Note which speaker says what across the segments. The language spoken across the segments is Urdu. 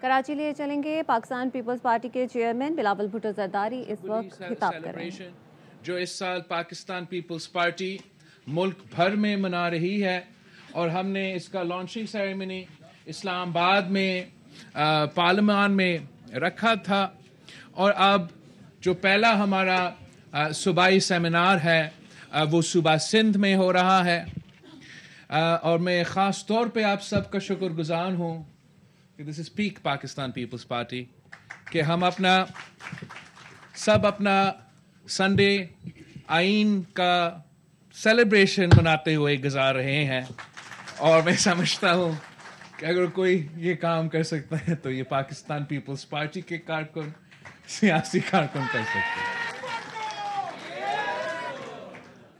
Speaker 1: کراچی لیے چلیں گے. پاکستان پیپلز پارٹی کے چیئرمین بلاول بھٹو زرداری اس وقت خطاب کر رہے ہیں.
Speaker 2: جو اس سال پاکستان پیپلز پارٹی ملک بھر میں منا رہی ہے اور ہم نے اس کا لانچنگ سیریمنی اسلام آباد میں پارلیمان میں رکھا تھا، اور اب جو پہلا ہمارا صوبائی سیمینار ہے وہ صوبہ سندھ میں ہو رہا ہے. اور میں خاص طور پہ آپ سب کا شکر گزار ہوں کہ دس از پیک پاکستان پیپلز پارٹی کہ ہم اپنا سنڈے آئین کا سیلیبریشن مناتے ہوئے گزار رہے ہیں. اور میں سمجھتا ہوں کہ اگر کوئی یہ کام کر سکتا ہے تو یہ پاکستان پیپلز پارٹی کے کارکن، سیاسی کارکن کر سکتے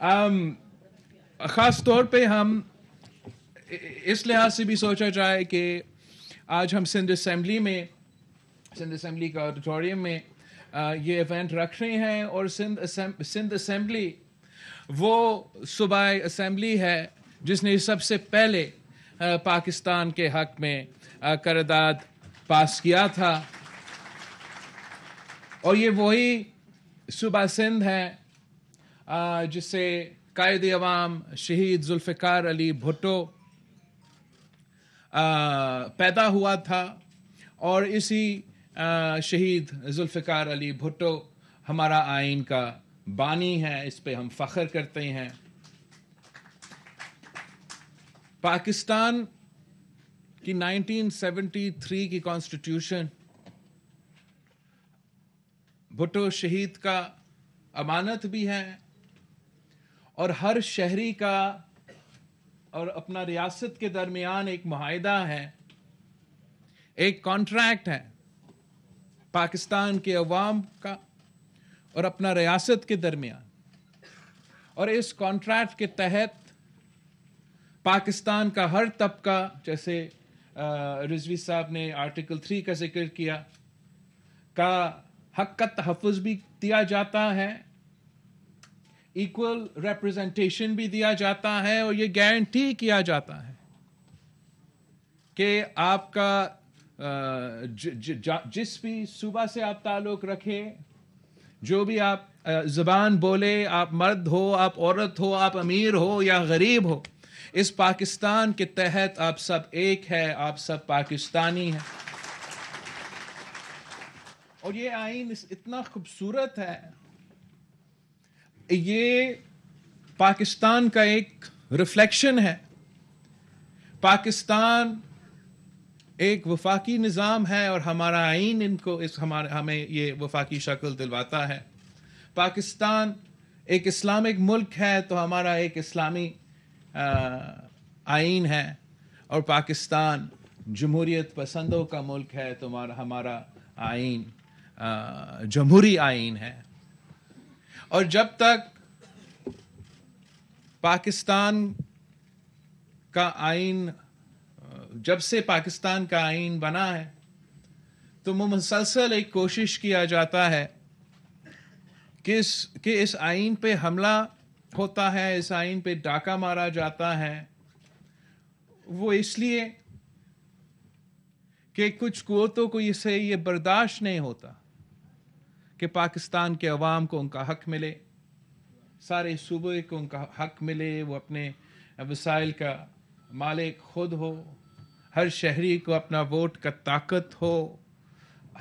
Speaker 2: ہیں. خاص طور پہ ہم اس لحاظ سے بھی سوچا جائے کہ آج ہم سندھ اسمبلی کا آڈیٹوریم میں یہ ایونٹ رکھ رہے ہیں، اور سندھ اسمبلی وہ صوبائی اسمبلی ہے جس نے سب سے پہلے پاکستان کے حق میں قرارداد پاس کیا تھا، اور یہ وہی صوبہ سندھ ہے جس سے قائد عوام شہید ذوالفقار علی بھٹو پیدا ہوا تھا، اور اسی شہید ذوالفقار علی بھٹو ہمارا آئین کا بانی ہے. اس پہ ہم فخر کرتے ہیں. پاکستان کی 1973 کی کانسٹیٹیوشن بھٹو شہید کا امانت بھی ہے، اور ہر شہری کا اور اپنا ریاست کے درمیان ایک معاہدہ ہے، ایک کانٹریکٹ ہے پاکستان کے عوام کا اور اپنا ریاست کے درمیان. اور اس کانٹریکٹ کے تحت پاکستان کا ہر طبقہ، جیسے رضوی صاحب نے آرٹیکل 3 کا ذکر کیا، کا حق کا تحفظ بھی دیا جاتا ہے، ایکول ریپرزنٹیشن بھی دیا جاتا ہے، اور یہ گارنٹی کیا جاتا ہے کہ آپ کا جس بھی صوبہ سے آپ تعلق رکھے، جو بھی آپ زبان بولے، آپ مرد ہو، آپ عورت ہو، آپ امیر ہو یا غریب ہو، اس پاکستان کے تحت آپ سب ایک ہے، آپ سب پاکستانی ہیں. اور یہ آئین اتنا خوبصورت ہے، یہ پاکستان کا ایک ریفلیکشن ہے. پاکستان ایک وفاقی نظام ہے، اور ہمارا آئین ہمیں یہ وفاقی شکل دلواتا ہے. پاکستان ایک اسلامک ملک ہے تو ہمارا ایک اسلامی آئین ہے، اور پاکستان جمہوریت پسندوں کا ملک ہے تو ہمارا آئین جمہوری آئین ہے. اور جب تک پاکستان کا آئین، جب سے پاکستان کا آئین بنا ہے تو مسلسل ایک کوشش کیا جاتا ہے کہ اس آئین پہ حملہ ہوتا ہے، اس آئین پہ ڈاکہ مارا جاتا ہے، وہ اس لیے کہ کچھ قوتوں کو اسے یہ برداشت نہیں ہوتا کہ پاکستان کے عوام کو ان کا حق ملے، سارے صوبے کو ان کا حق ملے، وہ اپنے وسائل کا مالک خود ہو، ہر شہری کو اپنا ووٹ کا طاقت ہو،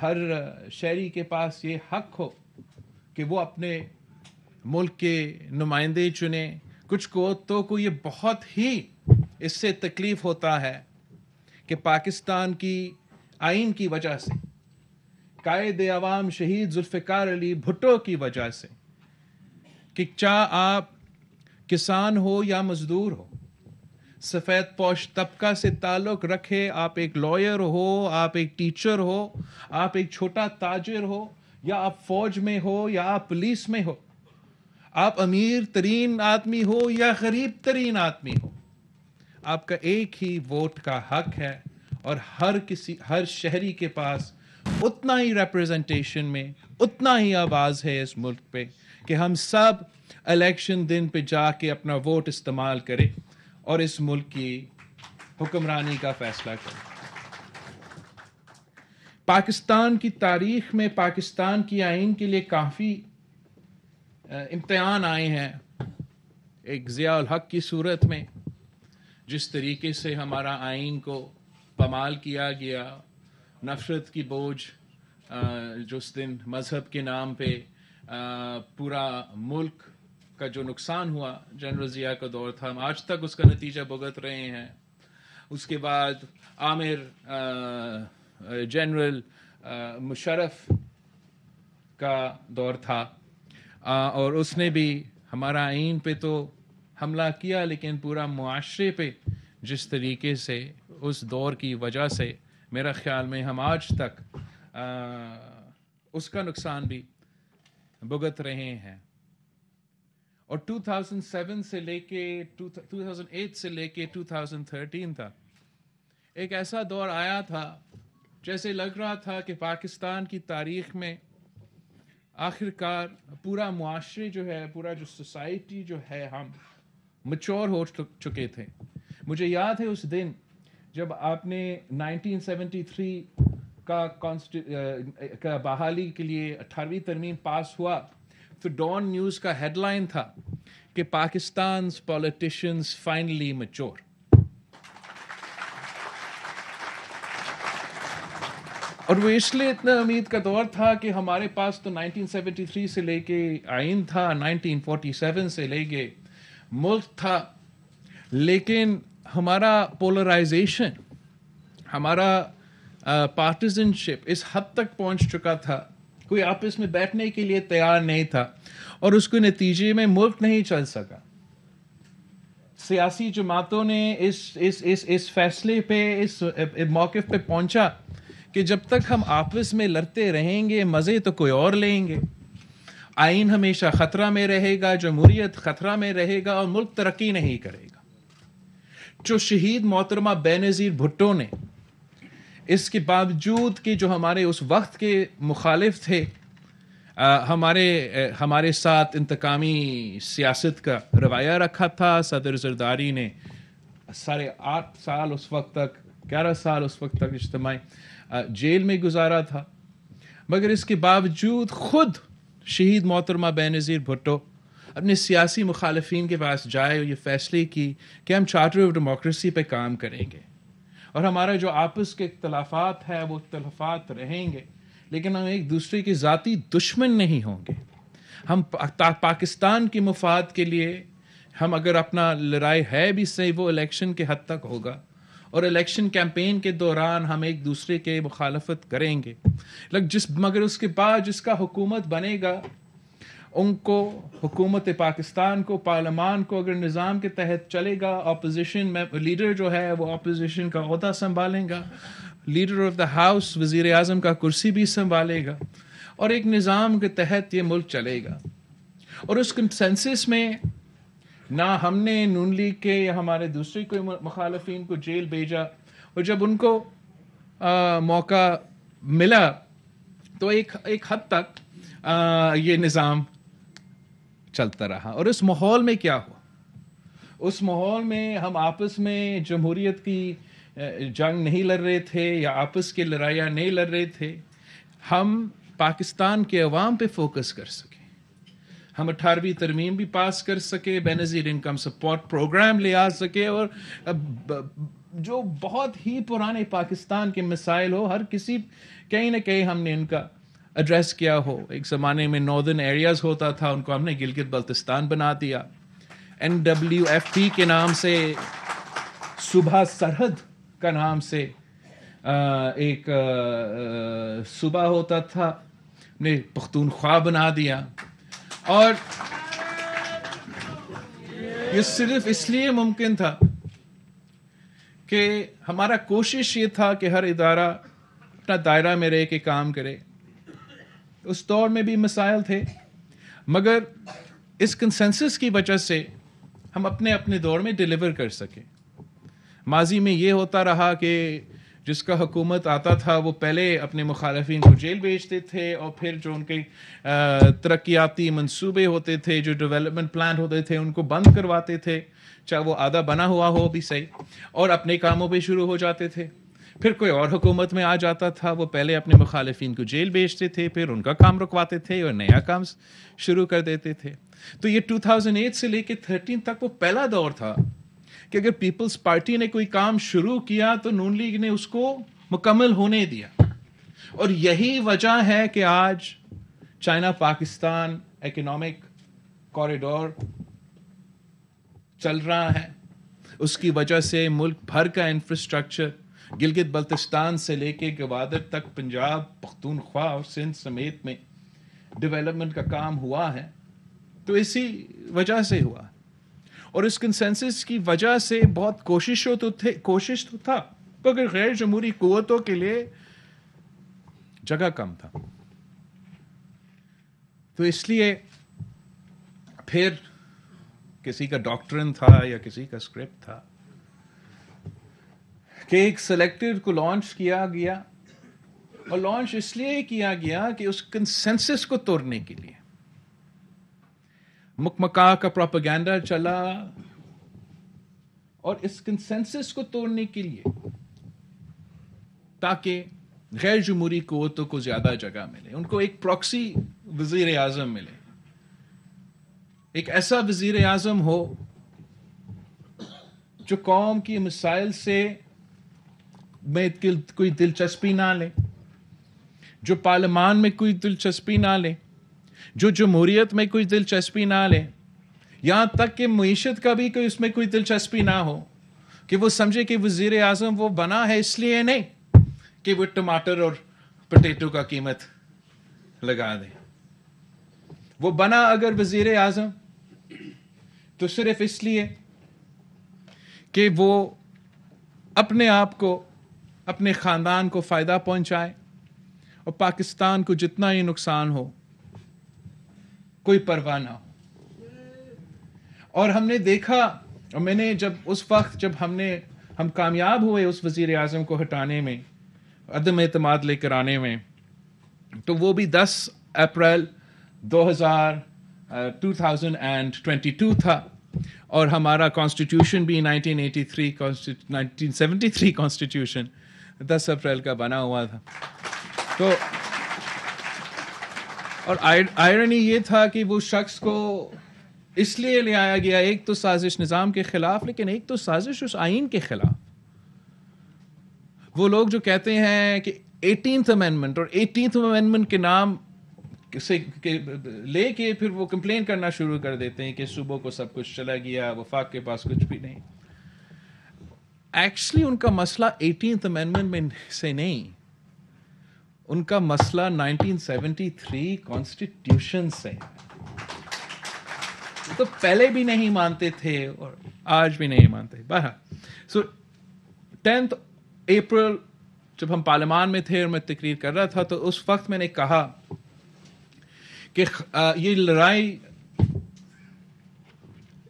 Speaker 2: ہر شہری کے پاس یہ حق ہو کہ وہ اپنے ملک کے نمائندے چنے. کچھ قوتوں کو یہ بہت ہی اس سے تکلیف ہوتا ہے کہ پاکستان کی آئین کی وجہ سے، قائد عوام شہید ذوالفقار علی بھٹو کی وجہ سے، کہ چاہے آپ کسان ہو یا مزدور ہو، سفید پوش طبقہ سے تعلق رکھے، آپ ایک لائر ہو، آپ ایک ٹیچر ہو، آپ ایک چھوٹا تاجر ہو، یا آپ فوج میں ہو یا آپ پولیس میں ہو، آپ امیر ترین آدمی ہو یا غریب ترین آدمی ہو، آپ کا ایک ہی ووٹ کا حق ہے. اور ہر شہری کے پاس اتنا ہی ریپرزنٹیشن میں اتنا ہی آواز ہے اس ملک پہ کہ ہم سب الیکشن دن پہ جا کے اپنا ووٹ استعمال کریں اور اس ملک کی حکمرانی کا فیصلہ کریں. پاکستان کی تاریخ میں پاکستان کی آئین کے لیے کافی امتحان آئے ہیں. ایک ضیاء الحق کی صورت میں جس طریقے سے ہمارا آئین کو پامال کیا گیا, نفرت کی بوجھ جو اس دن مذہب کے نام پہ پورا ملک کا جو نقصان ہوا جنرل ضیاء کا دور تھا, ہم آج تک اس کا نتیجہ بھگت رہے ہیں. اس کے بعد عامر جنرل مشرف کا دور تھا, اور اس نے بھی ہمارا آئین پہ تو حملہ کیا, لیکن پورا معاشرے پہ جس طریقے سے اس دور کی وجہ سے میرا خیال میں ہم آج تک اس کا نقصان بھی بھگت رہے ہیں. اور 2007 سے لے کے 2008 سے لے کے 2013 تک ایک ایسا دور آیا تھا جیسے لگ رہا تھا کہ پاکستان کی تاریخ میں آخر کار پورا معاشرے جو ہے, پورا جو سوسائٹی جو ہے, ہم میچور ہو چکے تھے. مجھے یاد ہے اس دن جب آپ نے 1973 کا بحالی کے لیے 18ویں ترمیم پاس ہوا تو ڈان نیوز کا ہیڈ لائن تھا کہ پاکستان's politicians finally mature. اور وہ اس لیے اتنا امید کا دور تھا کہ ہمارے پاس تو 1973 سے لے کے آئین تھا, 1947 سے لے کے ملک تھا, لیکن ہمارا پولرائزیشن, ہمارا پارٹیزن شپ اس حد تک پہنچ چکا تھا, کوئی آپس میں بیٹھنے کے لیے تیار نہیں تھا, اور اس کے نتیجے میں ملک نہیں چل سکا. سیاسی جماعتوں نے اس فیصلے پہ, اس موقف پہ پہنچا کہ جب تک ہم آپس میں لڑتے رہیں گے مزے تو کوئی اور لیں گے. آئین ہمیشہ خطرہ میں رہے گا, جمہوریت خطرہ میں رہے گا, اور ملک ترقی نہیں کرے گا. جو شہید محترمہ بے نظیر بھٹو نے اس کے باوجود کہ جو ہمارے اس وقت کے مخالف تھے, ہمارے ساتھ انتقامی سیاست کا رویہ رکھا تھا. صدر زرداری نے 8.5 سال اس وقت تک, 11 سال اس وقت تک اجتماعی جیل میں گزارا تھا, مگر اس کے باوجود خود شہید محترمہ بے نظیر بھٹو اپنے سیاسی مخالفین کے پاس جائے اور یہ فیصلے کی کہ ہم چارٹر آف ڈیموکریسی پہ کام کریں گے, اور ہمارا جو آپس کے اختلافات ہے وہ اختلافات رہیں گے, لیکن ہم ایک دوسرے کے ذاتی دشمن نہیں ہوں گے. ہم پاکستان کے مفاد کے لیے ہم اگر اپنا لڑائی ہے بھی صحیح, وہ الیکشن کے حد تک ہوگا, اور الیکشن کیمپین کے دوران ہم ایک دوسرے کے مخالفت کریں گے. مگر اس کے بعد جس کا حکومت بنے گا ان کو, حکومت پاکستان کو, پارلیمان کو اگر نظام کے تحت چلے گا, اپوزیشن میں لیڈر جو ہے وہ اپوزیشن کا عہدہ سنبھالیں گا, لیڈر آف دا ہاؤس وزیر اعظم کا کرسی بھی سنبھالے گا, اور ایک نظام کے تحت یہ ملک چلے گا. اور اس کنسنسس میں نہ ہم نے نون لیگ کے یا ہمارے دوسرے کوئی مخالفین کو جیل بھیجا, اور جب ان کو موقع ملا تو ایک حد تک یہ نظام چلتا رہا. اور اس ماحول میں کیا ہوا, اس ماحول میں ہم آپس میں جمہوریت کی جنگ نہیں لڑ رہے تھے یا آپس کی لڑائیاں نہیں لڑ رہے تھے, ہم پاکستان کے عوام پہ فوکس کر سکے. ہم 18ویں ترمیم بھی پاس کر سکے, بے نظیر انکم سپورٹ پروگرام لے آ سکے, اور جو بہت ہی پرانے پاکستان کے مسائل ہو, ہر کسی کہیں نہ کہیں ہم نے ان کا ایڈریس کیا ہو. ایک زمانے میں ناردرن ایریاز ہوتا تھا, ان کو ہم نے گلگت بلتستان بنا دیا. NWFP کے نام سے, صوبہ سرحد کا نام سے ایک صوبہ ہوتا تھا, نے پختونخوا بنا دیا. اور یہ صرف اس لیے ممکن تھا کہ ہمارا کوشش یہ تھا کہ ہر ادارہ اپنا دائرہ میں رہ کے کام کرے. اس دور میں بھی مسائل تھے, مگر اس کنسنسس کی وجہ سے ہم اپنے دور میں ڈیلیور کر سکے. ماضی میں یہ ہوتا رہا کہ جس کا حکومت آتا تھا وہ پہلے اپنے مخالفین کو جیل بھیجتے تھے, اور پھر جو ان کے ترقیاتی منصوبے ہوتے تھے, جو ڈیولپمنٹ پلان ہوتے تھے, ان کو بند کرواتے تھے, چاہے وہ آدھا بنا ہوا ہو بھی صحیح, اور اپنے کاموں پہ شروع ہو جاتے تھے. پھر کوئی اور حکومت میں آ جاتا تھا, وہ پہلے اپنے مخالفین کو جیل بھیجتے تھے, پھر ان کا کام رکواتے تھے اور نیا کام شروع کر دیتے تھے. تو یہ 2008 سے لے کے 13 تک وہ پہلا دور تھا کہ اگر پیپلز پارٹی نے کوئی کام شروع کیا تو نون لیگ نے اس کو مکمل ہونے دیا. اور یہی وجہ ہے کہ آج چائنا پاکستان اکنامک کوریڈور چل رہا ہے. اس کی وجہ سے ملک بھر کا انفراسٹرکچر گلگت بلتستان سے لے کے گوادر تک, پنجاب, پختونخوا اور سندھ سمیت میں ڈیولپمنٹ کا کام ہوا ہے. تو اسی وجہ سے ہوا, اور اس کنسنسس کی وجہ سے بہت کوشش تو تھا, مگر غیر جمہوری قوتوں کے لیے جگہ کم تھا. تو اس لیے پھر کسی کا ڈاکٹرن تھا یا کسی کا اسکرپٹ تھا کہ ایک سلیکٹڈ کو لانچ کیا گیا, اور لانچ اس لیے کیا گیا کہ اس کنسنسس کو توڑنے کے لیے مکمکا کا پروپیگنڈا چلا, اور اس کنسنسس کو توڑنے کے لیے تاکہ غیر جمہوری قوتوں کو زیادہ جگہ ملے, ان کو ایک پراکسی وزیر اعظم ملے, ایک ایسا وزیر اعظم ہو جو قوم کی مسائل سے میں کوئی دلچسپی نہ لے, جو پارلیمان میں کوئی دلچسپی نہ لے, جو جمہوریت میں کوئی دلچسپی نہ لے, یہاں تک کہ معیشت کا بھی کوئی اس میں کوئی دلچسپی نہ ہو, کہ وہ سمجھے کہ وزیر اعظم وہ بنا ہے اس لیے نہیں کہ وہ ٹماٹر اور پوٹیٹو کا قیمت لگا دے. وہ بنا اگر وزیر اعظم تو صرف اس لیے کہ وہ اپنے آپ کو, اپنے خاندان کو فائدہ پہنچائے, اور پاکستان کو جتنا ہی نقصان ہو کوئی پرواہ نہ ہو. اور ہم نے دیکھا, اور میں نے اس وقت جب ہم کامیاب ہوئے اس وزیر اعظم کو ہٹانے میں, عدم اعتماد لے کر آنے میں, تو وہ بھی 10 اپریل 2022 تھا, اور ہمارا کانسٹیٹیوشن بھی 1973 کانسٹیٹیوشن 10 اپریل کا بنا ہوا تھا. تو اور آئرنی یہ تھا کہ وہ شخص کو اس لیے لے آیا گیا, ایک تو سازش نظام کے خلاف, لیکن ایک تو سازش اس آئین کے خلاف. وہ لوگ جو کہتے ہیں کہ 18th امینڈمنٹ, اور 18th امینڈمنٹ کے نام سے لے کے پھر وہ کمپلین کرنا شروع کر دیتے ہیں کہ صوبوں کو سب کچھ چلا گیا, وفاق کے پاس کچھ بھی نہیں. ایکچولی ان کا مسئلہ 18th امینڈمنٹ میں سے نہیں, ان کا مسئلہ 1973 کانسٹیٹیوشن سے. تو پہلے بھی نہیں مانتے تھے اور آج بھی نہیں مانتے. بہرحال سو 10 اپریل جب ہم پارلیمان میں تھے اور میں تقریر کر رہا تھا, تو اس وقت میں نے کہا کہ یہ لڑائی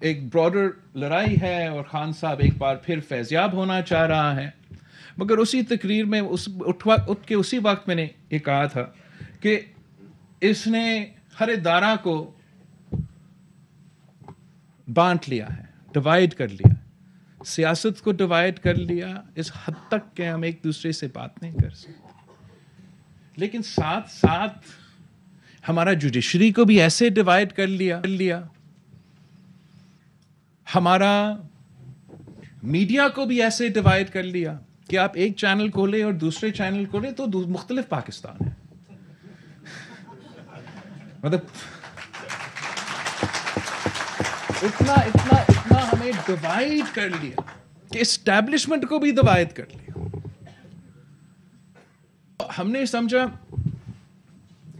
Speaker 2: ایک براڈر لڑائی ہے, اور خان صاحب ایک بار پھر فیضیاب ہونا چاہ رہا ہے. مگر اسی تقریر میں اٹھ کے اسی وقت میں نے یہ کہا تھا کہ اس نے ہر ادارہ کو بانٹ لیا ہے, ڈیوائڈ کر لیا, سیاست کو ڈیوائڈ کر لیا اس حد تک کہ ہم ایک دوسرے سے بات نہیں کر سکتے. لیکن ساتھ ساتھ ہمارا جوڈیشری کو بھی ایسے ڈیوائڈ کر لیا, ہمارا میڈیا کو بھی ایسے ڈیوائڈ کر لیا کہ آپ ایک چینل کھولے اور دوسرے چینل کھولے تو مختلف پاکستان ہے. مطلب اتنا ہمیں ڈیوائڈ کر لیا کہ اسٹیبلشمنٹ کو بھی ڈیوائڈ کر لیا. ہم نے سمجھا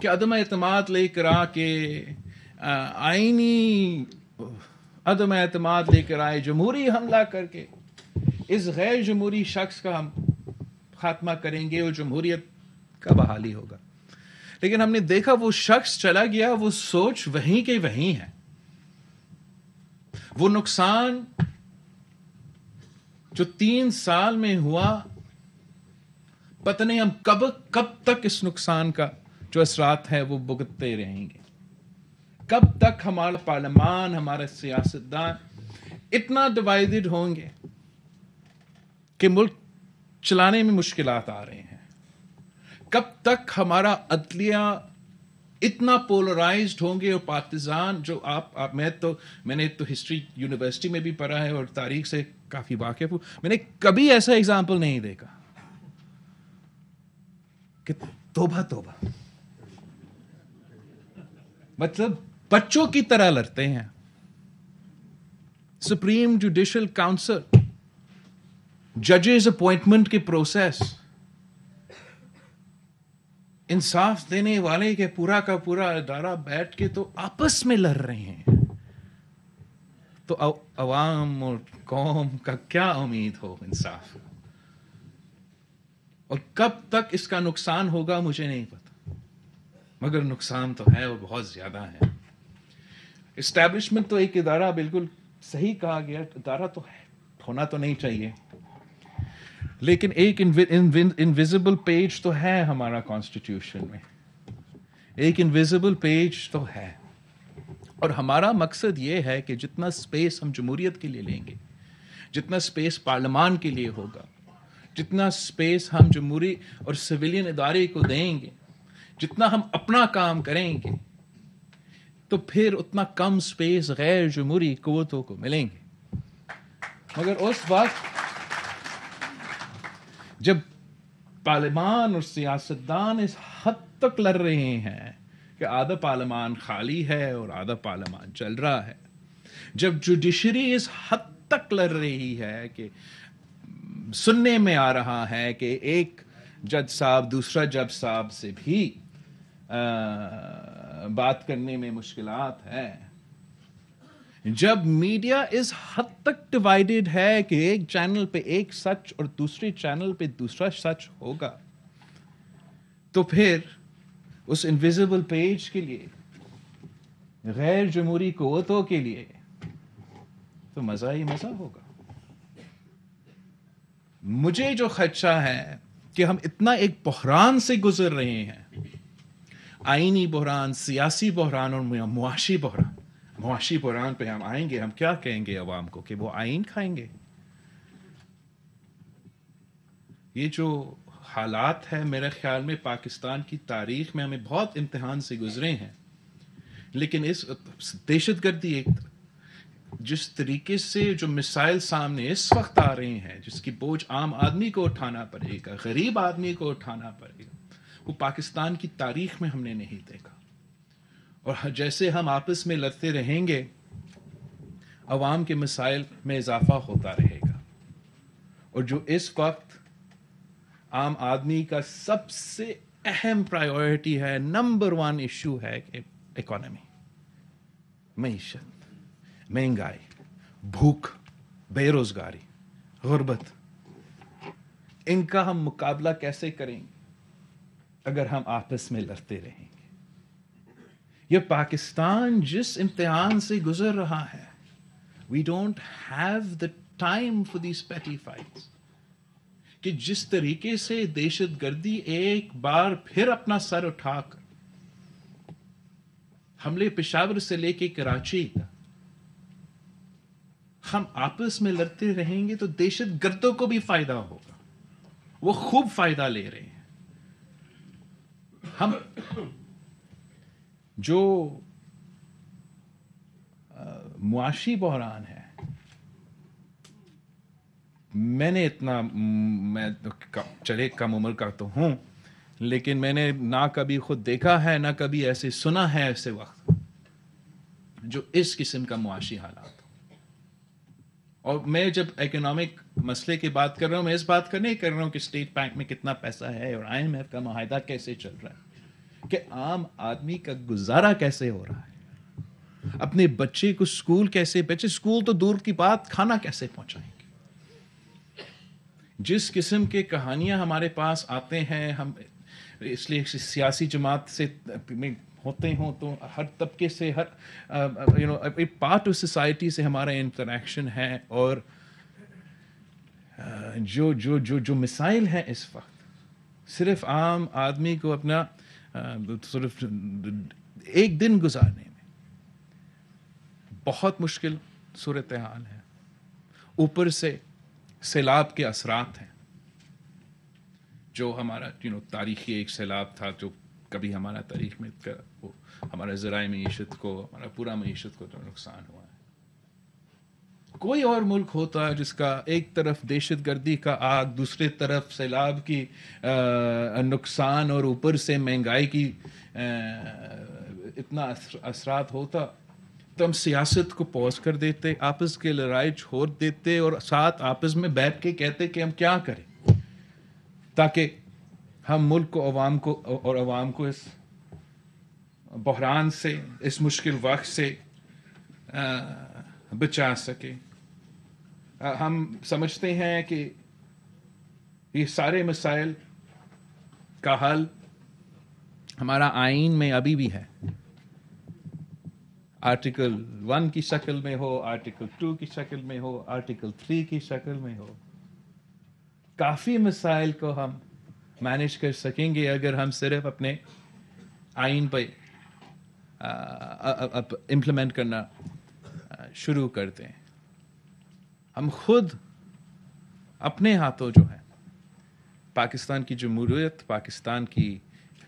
Speaker 2: کہ عدم اعتماد لے کر آ کے آئینی عدم اعتماد لے کر آئے, جمہوری حملہ کر کے اس غیر جمہوری شخص کا ہم خاتمہ کریں گے اور جمہوریت کا بحالی ہوگا. لیکن ہم نے دیکھا وہ شخص چلا گیا, وہ سوچ وہیں کے وہیں ہے. وہ نقصان جو 3 سال میں ہوا, پتہ نہیں ہم کب تک اس نقصان کا جو اثرات ہے وہ بھگتتے رہیں گے. کب تک ہمارا پارلیمان, ہمارے سیاستدان اتنا ڈیوائیڈڈ ہوں گے کہ ملک چلانے میں مشکلات آ رہے ہیں. کب تک ہمارا عدلیہ اتنا پولرائزڈ ہوں گے اور پارٹیزان جو میں نے تو ہسٹری یونیورسٹی میں بھی پڑھا ہے اور تاریخ سے کافی واقف ہوں. میں نے کبھی ایسا ایگزامپل نہیں دیکھا کہ توبہ توبہ مطلب بچوں کی طرح لڑتے ہیں. سپریم جوڈیشل کاؤنسل, ججز اپوائنٹمنٹ کے پروسیس, انصاف دینے والے کے پورا کا پورا ادارہ بیٹھ کے تو آپس میں لڑ رہے ہیں. تو عوام اور قوم کا کیا امید ہو انصاف؟ اور کب تک اس کا نقصان ہوگا مجھے نہیں پتا, مگر نقصان تو ہے اور بہت زیادہ ہے. اسٹیبلشمنٹ تو ایک ادارہ, بالکل صحیح کہا گیا, ادارہ تو ہے, ہونا تو نہیں چاہیے, لیکن ایک انویزیبل پیج تو ہے ہمارا کانسٹیٹیوشن میں, ایک انویزیبل پیج تو ہے. اور ہمارا مقصد یہ ہے کہ جتنا سپیس ہم جمہوریت کے لیے لیں گے, جتنا سپیس پارلیمان کے لیے ہوگا, جتنا سپیس ہم جمہوری اور سویلین ادارے کو دیں گے, جتنا ہم اپنا کام کریں گے, تو پھر اتنا کم سپیس غیر جمہوری قوتوں کو ملیں گے. مگر اس وقت جب پارلیمان اور سیاستدان اس حد تک لڑ رہے ہیں کہ آدھا پارلیمان خالی ہے اور آدھا پارلیمان چل رہا ہے, جب جوڈیشری اس حد تک لڑ رہی ہے کہ سننے میں آ رہا ہے کہ ایک جج صاحب دوسرا جج صاحب سے بھی بات کرنے میں مشکلات ہے, جب میڈیا اس حد تک ڈیوائیڈڈ ہے کہ ایک چینل پہ ایک سچ اور دوسرے چینل پہ دوسرا سچ ہوگا, تو پھر اس انویزیبل پیج کے لیے, غیر جمہوری قوتوں کے لیے تو مزہ ہی مزہ ہوگا. مجھے جو خدشہ ہے کہ ہم اتنا ایک بحران سے گزر رہے ہیں, آئینی بحران, سیاسی بحران اور معاشی بحران. معاشی بحران پہ ہم آئیں گے, ہم کیا کہیں گے عوام کو کہ وہ آئین کھائیں گے؟ یہ جو حالات ہے میرے خیال میں پاکستان کی تاریخ میں ہمیں بہت امتحان سے گزرے ہیں, لیکن اس دہشت گردی ایک جس طریقے سے جو مسائل سامنے اس وقت آ رہے ہیں, جس کی بوجھ عام آدمی کو اٹھانا پڑے گا, غریب آدمی کو اٹھانا پڑے گا, وہ پاکستان کی تاریخ میں ہم نے نہیں دیکھا. اور جیسے ہم آپس میں لڑتے رہیں گے, عوام کے مسائل میں اضافہ ہوتا رہے گا. اور جو اس وقت عام آدمی کا سب سے اہم پرائیورٹی ہے, نمبر 1 ایشو ہے کہ اکانومی, معیشت, مہنگائی, بھوک, بے روزگاری, غربت, ان کا ہم مقابلہ کیسے کریں گے اگر ہم آپس میں لڑتے رہیں گے؟ یہ پاکستان جس امتحان سے گزر رہا ہے, we don't have the time for these petty fights. کہ جس طریقے سے دہشت گردی ایک بار پھر اپنا سر اٹھا کر حملے پشاور سے لے کے کراچی, ہم آپس میں لڑتے رہیں گے تو دہشت گردوں کو بھی فائدہ ہوگا, وہ خوب فائدہ لے رہے ہیں. ہم جو معاشی بحران ہے, میں نے اتنا, میں چلے کم عمر کا تو ہوں, لیکن میں نے نہ کبھی خود دیکھا ہے نہ کبھی ایسے سنا ہے ایسے وقت جو اس قسم کا معاشی حالات. اور میں جب اکنامک مسئلے کی بات کر رہا ہوں, میں اس بات کا نہیں کر رہا ہوں کہ اسٹیٹ بینک میں کتنا پیسہ ہے اور IMF کا معاہدہ کیسے چل رہا ہے, کہ عام آدمی کا گزارا کیسے ہو رہا ہے, اپنے بچے کو اسکول کیسے, بچے اسکول تو دور کی بات, کھانا کیسے پہنچائیں گے. جس قسم کے کہانیاں ہمارے پاس آتے ہیں, ہم اس لیے سیاسی جماعت سے ہوتے ہوں تو ہر طبقے سے, ہر پارٹ آف سوسائٹی سے ہمارا انٹریکشن ہے. اور جو مسائل ہیں اس وقت, صرف عام آدمی کو اپنا صرف ایک دن گزارنے میں بہت مشکل صورتحال ہے. اوپر سے سیلاب کے اثرات ہیں, جو ہمارا تاریخی ایک سیلاب تھا جو کبھی ہمارا تاریخ میں وہ ہمارا ذرائع معیشت کو ہمارا پورا معیشت کو جو نقصان ہوا ہے. کوئی اور ملک ہوتا جس کا ایک طرف دہشت گردی کا آگ, دوسری طرف سیلاب کی نقصان اور اوپر سے مہنگائی کی اتنا اثرات ہوتا, تو ہم سیاست کو پوز کر دیتے, آپس کے لڑائی چھوڑ دیتے اور ساتھ آپس میں بیٹھ کے کہتے کہ ہم کیا کریں تاکہ ہم ملک کو عوام کو اس بحران سے, اس مشکل وقت سے بچا سکے. ہم سمجھتے ہیں کہ یہ سارے مسائل کا حل ہمارا آئین میں ابھی بھی ہے, آرٹیکل 1 کی شکل میں ہو, آرٹیکل 2 کی شکل میں ہو, آرٹیکل 3 کی شکل میں ہو. کافی مسائل کو ہم مینیج کر سکیں گے اگر ہم صرف اپنے آئین پہ امپلیمنٹ کرنا شروع کرتے ہیں. ہم خود اپنے ہاتھوں جو ہے پاکستان کی جمہوریت, پاکستان کی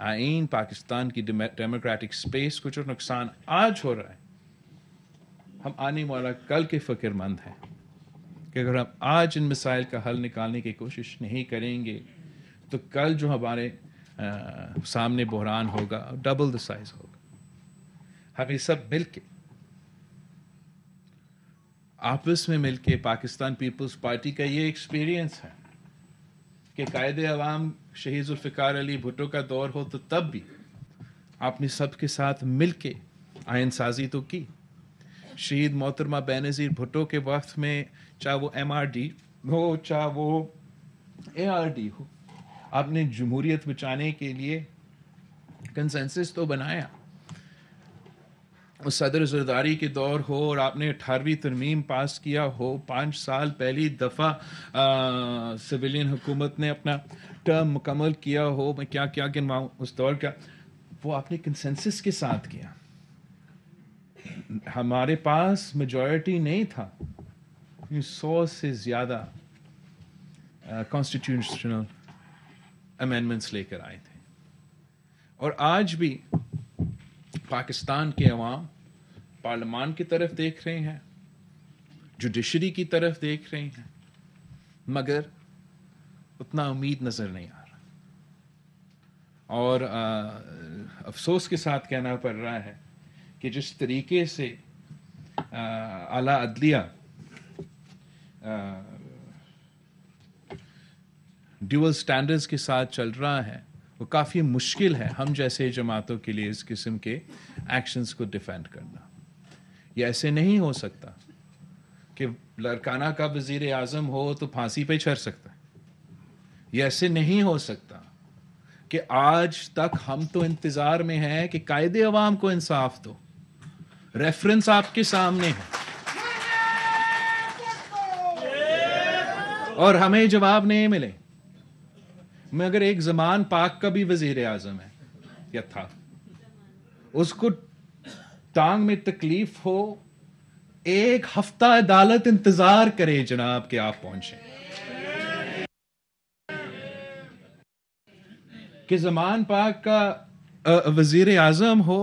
Speaker 2: آئین, پاکستان کی ڈیموکریٹک سپیس کو جو نقصان آج ہو رہا ہے, ہم آنے والا کل کے فکر مند ہیں کہ اگر ہم آج ان مسائل کا حل نکالنے کی کوشش نہیں کریں گے تو کل جو ہمارے سامنے بحران ہوگا ڈبل دا سائز ہوگا. ہمیں سب مل کے آپس میں مل کے, پاکستان پیپلز پارٹی کا یہ ایکسپیرینس ہے کہ قائد عوام شہید ذوالفقار علی بھٹو کا دور ہو تو تب بھی آپ نے سب کے ساتھ مل کے آئین سازی تو کی. شہید محترمہ بینظیر بھٹو کے وقت میں چاہے وہ MRD ہو چاہے وہ ARD ہو, آپ نے جمہوریت بچانے کے لیے کنسنسس تو بنایا. صدر زرداری کے دور ہو اور آپ نے 18ویں ترمیم پاس کیا ہو, 5 سال پہلی دفعہ سویلین حکومت نے اپنا ٹرم مکمل کیا ہو, میں کیا کیا گنواؤں اس دور کا, وہ آپ نے کنسنسس کے ساتھ کیا. ہمارے پاس میجورٹی نہیں تھا, 100 سے زیادہ کانسٹیٹیوشنل امینڈمنٹس لے کر آئے تھے. اور آج بھی پاکستان کے عوام پارلیمان کی طرف دیکھ رہے ہیں, جوڈیشری کی طرف دیکھ رہے ہیں, مگر اتنا امید نظر نہیں آ رہا. اور افسوس کے ساتھ کہنا پڑ رہا ہے کہ جس طریقے سے اعلیٰ عدلیہ ڈیول سٹینڈرڈز کے ساتھ چل رہا ہے وہ کافی مشکل ہے ہم جیسے جماعتوں کے لیے اس قسم کے ایکشنز کو ڈیفینڈ کرنا. یہ ایسے نہیں ہو سکتا کہ لڑکانہ کا وزیر اعظم ہو تو پھانسی پہ چڑھ سکتا ہے. یہ ایسے نہیں ہو سکتا کہ آج تک ہم تو انتظار میں ہیں کہ قائد عوام کو انصاف دو. ریفرنس آپ کے سامنے ہے اور ہمیں جواب نہیں ملے. مگر ایک زمان پاک کا بھی وزیر اعظم ہے یا تھا, اس کو ٹانگ میں تکلیف ہو 1 ہفتہ عدالت انتظار کرے جناب کہ آپ پہنچیں. کہ زمان پاک کا وزیر اعظم ہو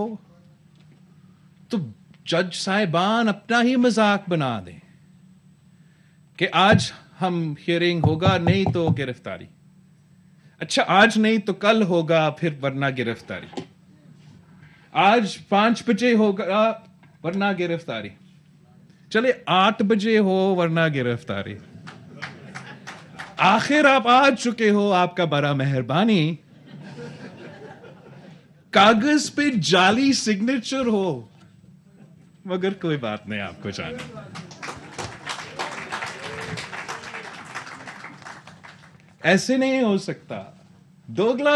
Speaker 2: تو جج صاحبان اپنا ہی مذاق بنا دیں کہ آج ہم ہیئرنگ ہوگا, نہیں تو گرفتاری. اچھا آج نہیں تو کل ہوگا, پھر ورنہ گرفتاری. آج 5 بجے ہوگا ورنہ گرفتاری. چلے 8 بجے ہو ورنہ گرفتاری. آخر آپ آ چکے ہو, آپ کا بڑا مہربانی. کاغذ پہ جعلی سگنیچر ہو مگر کوئی بات نہیں, آپ کو جانا. ایسے نہیں ہو سکتا. دوگلا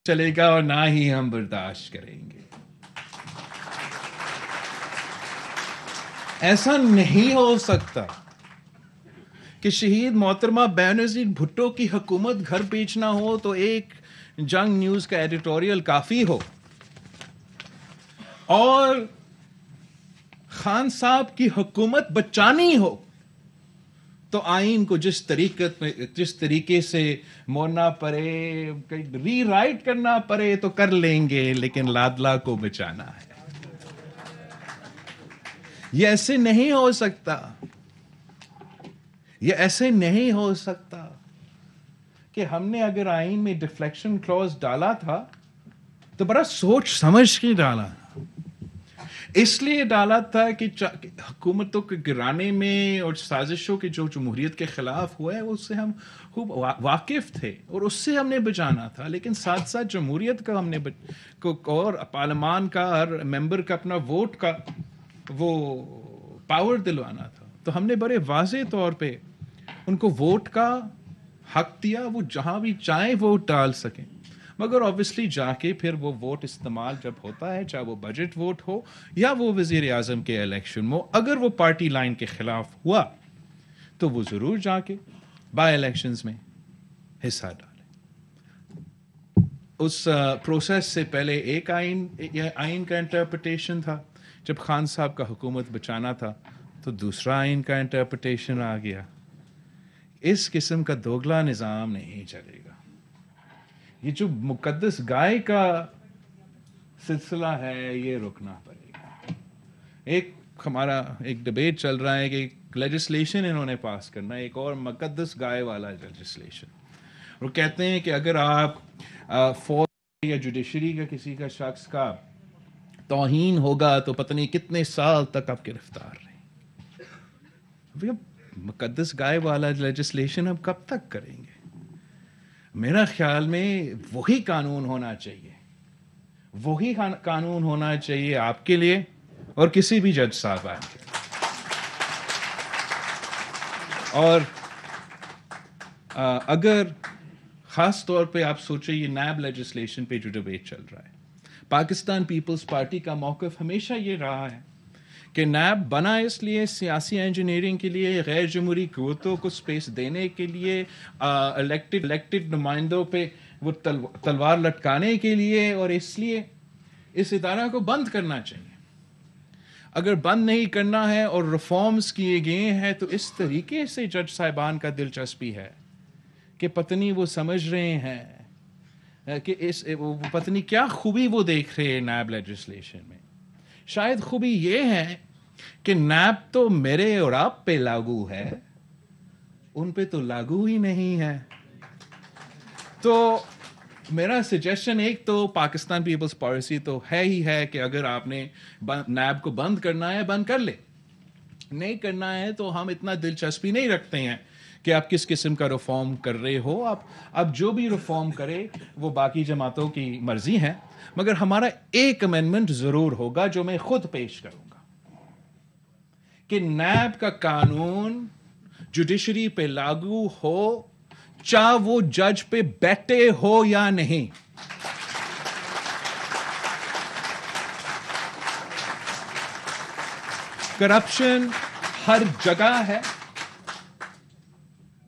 Speaker 2: چلے گا اور نہ ہی ہم برداشت کریں گے. ایسا نہیں ہو سکتا کہ شہید محترمہ بینظیر بھٹو کی حکومت گھر بیچنا ہو تو ایک جنگ نیوز کا ایڈیٹوریل کافی ہو, اور خان صاحب کی حکومت بچانی ہو تو آئین کو جس طریقے سے موڑنا پڑے، ری رائٹ کرنا پڑے تو کر لیں گے، لیکن لادلا کو بچانا ہے. یہ ایسے نہیں ہو سکتا، یہ ایسے نہیں ہو سکتا کہ ہم نے اگر آئین میں ڈیفلیکشن کلوز ڈالا تھا تو بڑا سوچ سمجھ کے ڈالا، اس لیے ڈالا تھا کہ حکومتوں کے گرانے میں اور سازشوں کے جو جمہوریت کے خلاف ہوا ہے اس سے ہم خوب واقف تھے اور اس سے ہم نے بچانا تھا، لیکن ساتھ ساتھ جمہوریت کا ہم نے اور پارلیمان کا ہر ممبر کا اپنا ووٹ کا وہ پاور دلوانا تھا. تو ہم نے بڑے واضح طور پہ ان کو ووٹ کا حق دیا، وہ جہاں بھی چاہیں ووٹ ڈال سکیں، مگر آبویسلی جا کے پھر وہ ووٹ استعمال جب ہوتا ہے، چاہے وہ بجٹ ووٹ ہو یا وہ وزیر اعظم کے الیکشن میں، اگر وہ پارٹی لائن کے خلاف ہوا تو وہ ضرور جا کے بائی الیکشنز میں حصہ ڈالیں. اس پروسیس سے پہلے ایک آئین کا انٹرپریٹیشن تھا، جب خان صاحب کا حکومت بچانا تھا تو دوسرا آئین کا انٹرپریٹیشن آ گیا. اس قسم کا دوگلا نظام نہیں چلے گا. یہ جو مقدس گائے کا سلسلہ ہے یہ رکنا پڑے گا. ہمارا ایک ڈبیٹ چل رہا ہے کہ لیجسلیشن انہوں نے پاس کرنا ہے، ایک اور مقدس گائے والا لیجسلیشن. وہ کہتے ہیں کہ اگر آپ فوج یا جوڈیشری کا کسی کا شخص کا توہین ہوگا تو پتہ نہیں کتنے سال تک آپ گرفتار رہیں. مقدس گائے والا لیجسلیشن ہم کب تک کریں گے؟ میرا خیال میں وہی قانون ہونا چاہیے، وہی قانون ہونا چاہیے آپ کے لیے اور کسی بھی جج صاحبان کے لیے. اور اگر خاص طور پہ آپ سوچیں یہ نیب لیجسلیشن پہ جو ڈبیٹ چل رہا ہے، پاکستان پیپلز پارٹی کا موقف ہمیشہ یہ رہا ہے کہ نیب بنا اس لیے سیاسی انجینئرنگ کے لیے، غیر جمہوری قوتوں کو سپیس دینے کے لیے، الیکٹڈ نمائندوں پہ وہ تلوار لٹکانے کے لیے، اور اس لیے اس ادارہ کو بند کرنا چاہیے. اگر بند نہیں کرنا ہے اور ریفارمز کیے گئے ہیں تو اس طریقے سے جج صاحبان کا دلچسپی ہے کہ پتنی وہ سمجھ رہے ہیں کہ پتنی کیا خوبی وہ دیکھ رہے ہیں نیب لیجسلیشن میں. شاید خوبی یہ ہے کہ نیب تو میرے اور آپ پہ لاگو ہے، ان پہ تو لاگو ہی نہیں ہے. تو میرا سجیشن ایک تو پاکستان پیپلز پالیسی تو ہے ہی ہے کہ اگر آپ نے نیب کو بند کرنا ہے بند کر لے، نہیں کرنا ہے تو ہم اتنا دلچسپی نہیں رکھتے ہیں کہ آپ کس قسم کا ریفارم کر رہے ہو. آپ جو بھی ریفارم کرے وہ باقی جماعتوں کی مرضی ہے، مگر ہمارا ایک امینڈمنٹ ضرور ہوگا جو میں خود پیش کروں گا کہ نیب کا قانون جوڈیشری پہ لاگو ہو، چاہے وہ جج پہ بیٹھے ہو یا نہیں. کرپشن ہر جگہ ہے،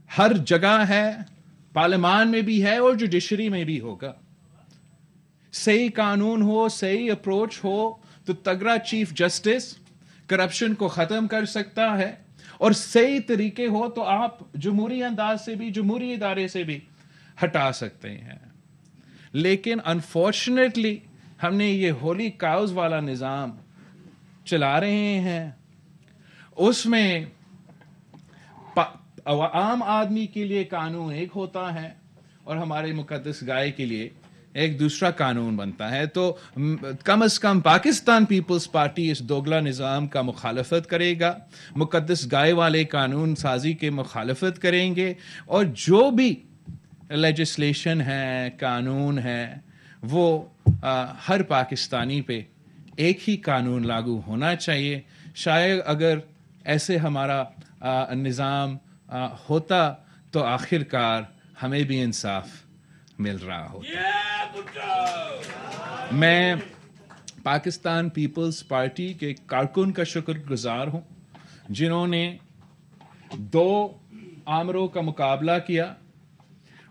Speaker 2: ہر جگہ ہے، پارلیمان میں بھی ہے اور جوڈیشری میں بھی ہوگا. صحیح قانون ہو، صحیح اپروچ ہو تو تگڑا چیف جسٹس کرپشن کو ختم کر سکتا ہے، اور صحیح طریقے ہو تو آپ جمہوری انداز سے بھی، جمہوری ادارے سے بھی ہٹا سکتے ہیں. لیکن انفارچونیٹلی ہم نے یہ ہولی کاؤز والا نظام چلا رہے ہیں. اس میں عام آدمی کے لیے قانون ایک ہوتا ہے اور ہمارے مقدس گائے کے لیے ایک دوسرا قانون بنتا ہے. تو کم از کم پاکستان پیپلز پارٹی اس دوگلا نظام کا مخالفت کرے گا، مقدس گائے والے قانون سازی کے مخالفت کریں گے، اور جو بھی لیجسلیشن ہے، قانون ہے، وہ ہر پاکستانی پہ ایک ہی قانون لاگو ہونا چاہیے. شاید اگر ایسے ہمارا نظام ہوتا تو آخر کار ہمیں بھی انصاف مل رہا ہوتا. میں پاکستان پیپلز پارٹی کے کارکن کا شکر گزار ہوں جنہوں نے 2 آمروں کا مقابلہ کیا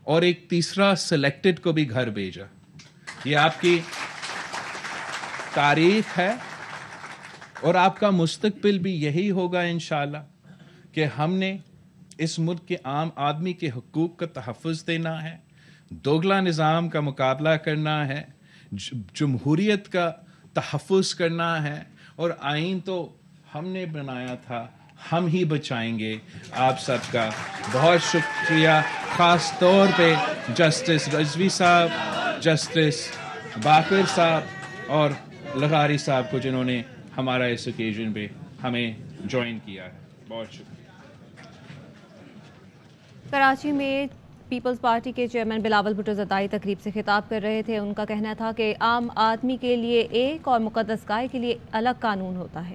Speaker 2: اور ایک تیسرا سلیکٹڈ کو بھی گھر بھیجا. یہ آپ کی تاریخ ہے اور آپ کا مستقبل بھی یہی ہوگا انشاءاللہ کہ ہم نے اس ملک کے عام آدمی کے حقوق کا تحفظ دینا ہے، دوگلا نظام کا مقابلہ کرنا ہے، جمہوریت کا تحفظ کرنا ہے، اور آئین تو ہم نے بنایا تھا، ہم ہی بچائیں گے۔ آپ سب کا بہت شکریہ، خاص طور پہ جسٹس رضوی صاحب، جسٹس باقر صاحب اور لغاری صاحب کو، جنہوں نے ہمارا اس اوکیزن پہ ہمیں جوائن کیا ہے۔ بہت شکریہ۔
Speaker 1: کراچی میں پیپلز پارٹی کے چیئرمین بلاول بھٹو زرداری تقریب سے خطاب کر رہے تھے۔ ان کا کہنا تھا کہ عام آدمی کے لیے ایک اور مقدس گائے کے لیے الگ قانون ہوتا ہے۔